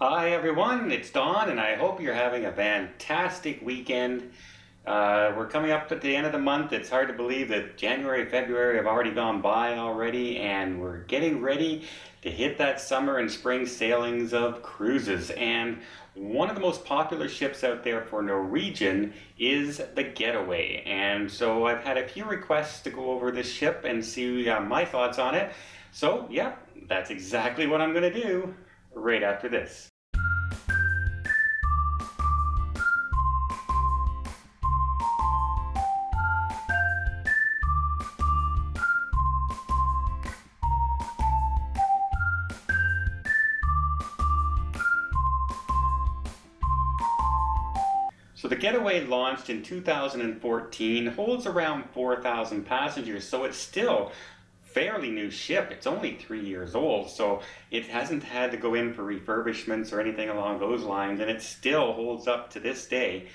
Hi everyone, it's Don, and I hope you're having a fantastic weekend. We're coming up at the end of the month. It's hard to believe that January, February have already gone by already, and we're getting ready to hit that summer and spring sailings of cruises. And one of the most popular ships out there for Norwegian is the Getaway. And so I've had a few requests to go over this ship and see my thoughts on it. So, yeah, that's exactly what I'm going to do right after this. So the Getaway launched in 2014, holds around 4,000 passengers, so it's still fairly new ship. It's only 3 years old, so it hasn't had to go in for refurbishments or anything along those lines, and it still holds up to this day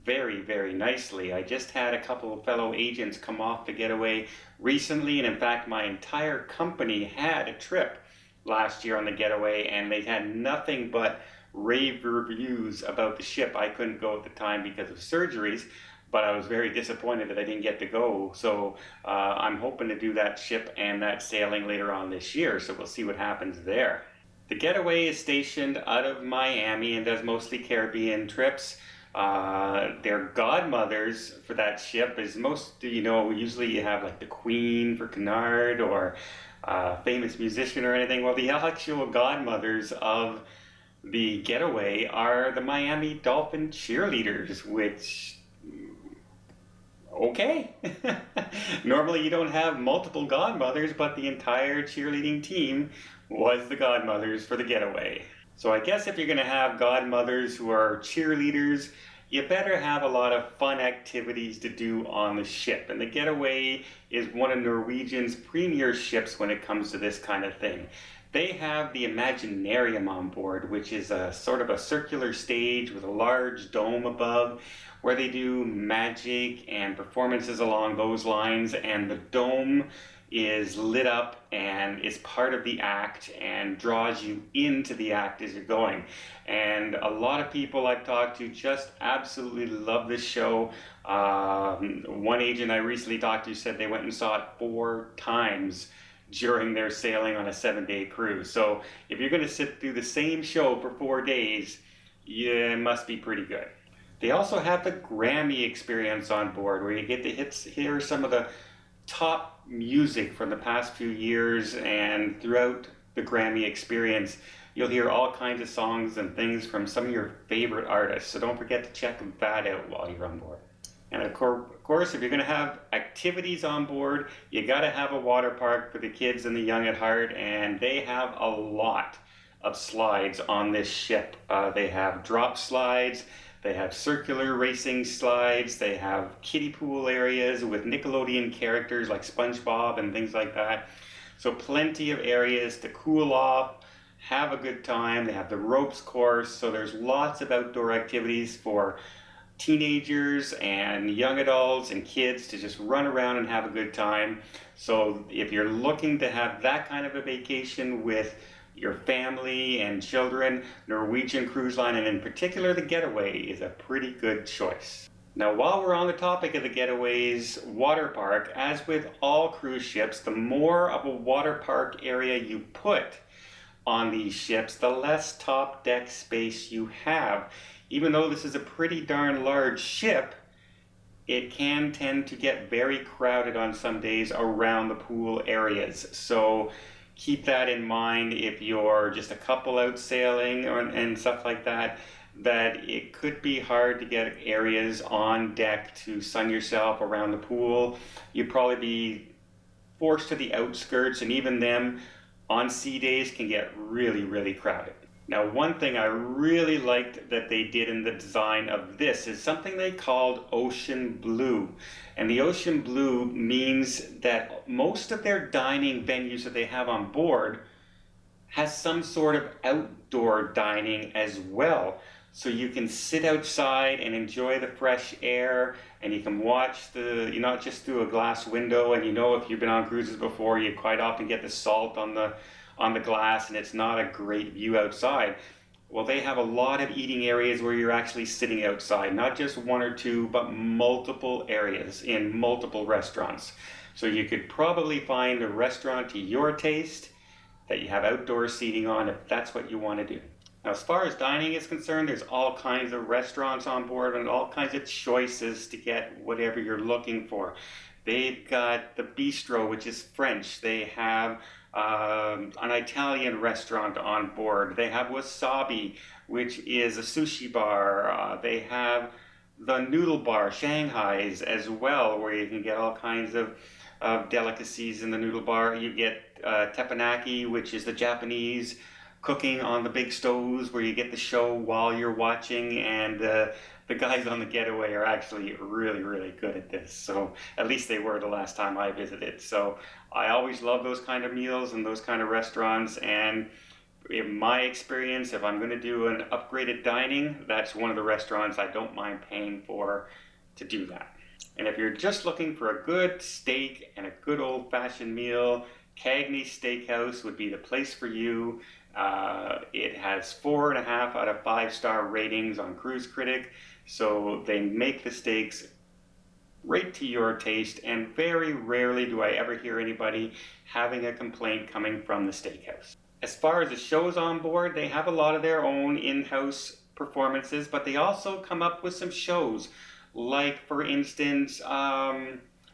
very, very nicely. I just had a couple of fellow agents come off the Getaway recently, and in fact, my entire company had a trip last year on the Getaway, and they had nothing but rave reviews about the ship. I couldn't go at the time because of surgeries, but I was very disappointed that I didn't get to go. So I'm hoping to do that ship and that sailing later on this year. So we'll see what happens there. The Getaway is stationed out of Miami and does mostly Caribbean trips. Their godmothers for that ship is usually you have like the Queen for Cunard or famous musician or anything. Well, the actual godmothers of the Getaway are the Miami Dolphin cheerleaders, which, okay. Normally you don't have multiple godmothers, but the entire cheerleading team was the godmothers for the Getaway. So I guess if you're going to have godmothers who are cheerleaders, you better have a lot of fun activities to do on the ship. And the Getaway is one of Norwegian's premier ships when it comes to this kind of thing. They have the Imaginarium on board, which is a sort of a circular stage with a large dome above where they do magic and performances along those lines. And the dome is lit up and is part of the act and draws you into the act as you're going. And a lot of people I've talked to just absolutely love this show. One agent I recently talked to said they went and saw it 4 times during their sailing on a 7-day cruise. So if you're going to sit through the same show for 4 days, yeah, it must be pretty good. They also have the Grammy experience on board where you get to hear some of the top music from the past few years, and throughout the Grammy experience you'll hear all kinds of songs and things from some of your favorite artists. So don't forget to check that out while you're on board. And of course, if you're going to have activities on board, you got to have a water park for the kids and the young at heart, and they have a lot of slides on this ship. They have drop slides, they have circular racing slides, they have kiddie pool areas with Nickelodeon characters like SpongeBob and things like that. So plenty of areas to cool off, have a good time. They have the ropes course, so there's lots of outdoor activities for teenagers and young adults and kids to just run around and have a good time. So if you're looking to have that kind of a vacation with your family and children, Norwegian Cruise Line, and in particular the Getaway, is a pretty good choice. Now, while we're on the topic of the Getaway's water park, as with all cruise ships, the more of a water park area you put on these ships, the less top deck space you have. Even though this is a pretty darn large ship, it can tend to get very crowded on some days around the pool areas. So keep that in mind if you're just a couple out sailing and stuff like that, that it could be hard to get areas on deck to sun yourself around the pool. You'd probably be forced to the outskirts, and even them on sea days can get really, really crowded. Now, one thing I really liked that they did in the design of this is something they called Ocean Blue. And the Ocean Blue means that most of their dining venues that they have on board has some sort of outdoor dining as well. So you can sit outside and enjoy the fresh air, and you can watch you're not just through a glass window. And if you've been on cruises before, you quite often get the salt on the glass, and it's not a great view outside. Well, they have a lot of eating areas where you're actually sitting outside, not just one or two, but multiple areas in multiple restaurants. So you could probably find a restaurant to your taste that you have outdoor seating on if that's what you want to do. Now, as far as dining is concerned, there's all kinds of restaurants on board and all kinds of choices to get whatever you're looking for. They've got the bistro, which is French. They have an Italian restaurant on board. They have Wasabi, which is a sushi bar. They have the noodle bar, Shanghai's as well, where you can get all kinds of delicacies in the noodle bar. You get teppanyaki, which is the Japanese cooking on the big stoves where you get the show while you're watching, and the guys on the Getaway are actually really, really good at this. So at least they were the last time I visited. So I always love those kind of meals and those kind of restaurants. And in my experience, if I'm going to do an upgraded dining, that's one of the restaurants I don't mind paying for to do that. And if you're just looking for a good steak and a good old-fashioned meal, Cagney Steakhouse would be the place for you. It has 4.5 out of 5-star ratings on Cruise Critic, so they make the steaks right to your taste, and very rarely do I ever hear anybody having a complaint coming from the steakhouse. As far as the shows on board, they have a lot of their own in-house performances, but they also come up with some shows, like for instance,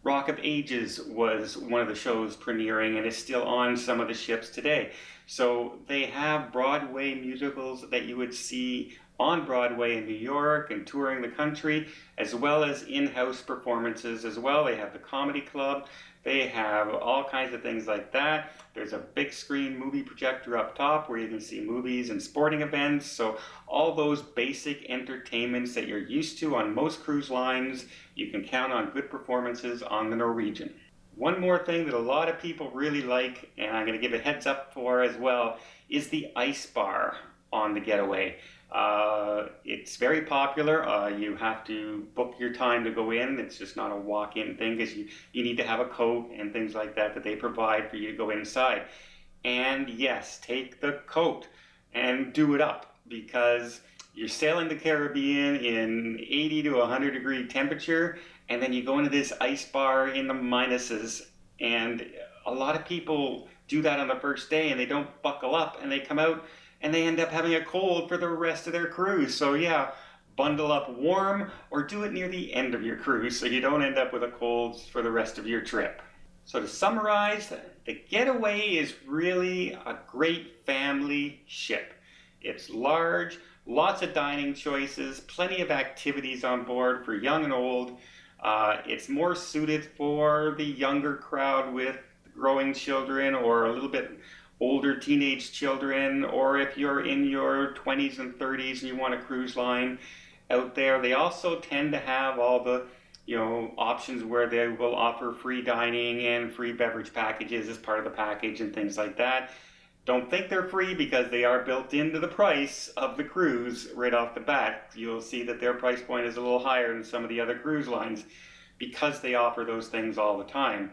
Rock of Ages was one of the shows premiering and is still on some of the ships today. So they have Broadway musicals that you would see on Broadway in New York and touring the country, as well as in-house performances as well. They have the Comedy Club. They have all kinds of things like that. There's a big screen movie projector up top where you can see movies and sporting events. So all those basic entertainments that you're used to on most cruise lines, you can count on good performances on the Norwegian. One more thing that a lot of people really like, and I'm going to give a heads up for as well, is the ice bar on the Getaway. It's very popular. You have to book your time to go in. It's just not a walk-in thing because you need to have a coat and things like that that they provide for you to go inside. And yes, take the coat and do it up because you're sailing the Caribbean in 80 to 100 degree temperature, and then you go into this ice bar in the minuses, and a lot of people do that on the first day and they don't buckle up and they come out and they end up having a cold for the rest of their cruise. So yeah, bundle up warm or do it near the end of your cruise so you don't end up with a cold for the rest of your trip. So to summarize, the Getaway is really a great family ship. It's large, lots of dining choices, plenty of activities on board for young and old. It's more suited for the younger crowd with growing children or a little bit older teenage children, or if you're in your 20s and 30s and you want a cruise line out there. They also tend to have all the options where they will offer free dining and free beverage packages as part of the package and things like that. Don't think they're free because they are built into the price of the cruise right off the bat. You'll see that their price point is a little higher than some of the other cruise lines because they offer those things all the time.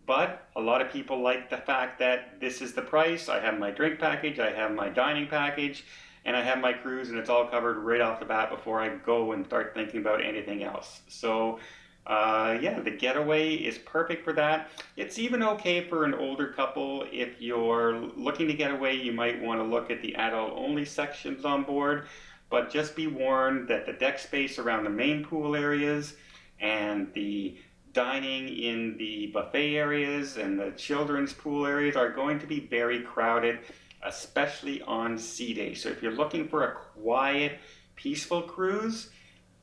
But a lot of people like the fact that this is the price. I have my drink package, I have my dining package, and I have my cruise, and it's all covered right off the bat before I go and start thinking about anything else. So yeah, the Getaway is perfect for that. It's even okay for an older couple. If you're looking to get away, you might want to look at the adult-only sections on board, but just be warned that the deck space around the main pool areas and the dining in the buffet areas and the children's pool areas are going to be very crowded, especially on sea day. So if you're looking for a quiet, peaceful cruise,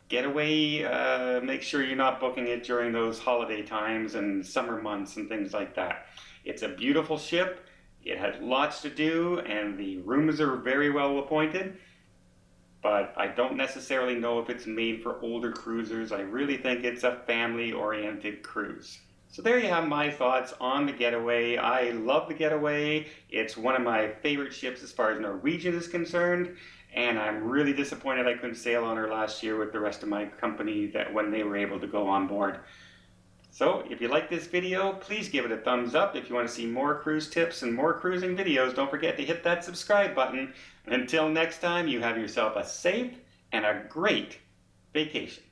Getaway, make sure you're not booking it during those holiday times and summer months and things like that. It's a beautiful ship, it has lots to do, and the rooms are very well appointed. But I don't necessarily know if it's made for older cruisers. I really think it's a family-oriented cruise. So there you have my thoughts on the Getaway. I love the Getaway. It's one of my favorite ships as far as Norwegian is concerned, and I'm really disappointed I couldn't sail on her last year with the rest of my company that when they were able to go on board. So if you like this video, please give it a thumbs up. If you want to see more cruise tips and more cruising videos, don't forget to hit that subscribe button. Until next time, you have yourself a safe and a great vacation.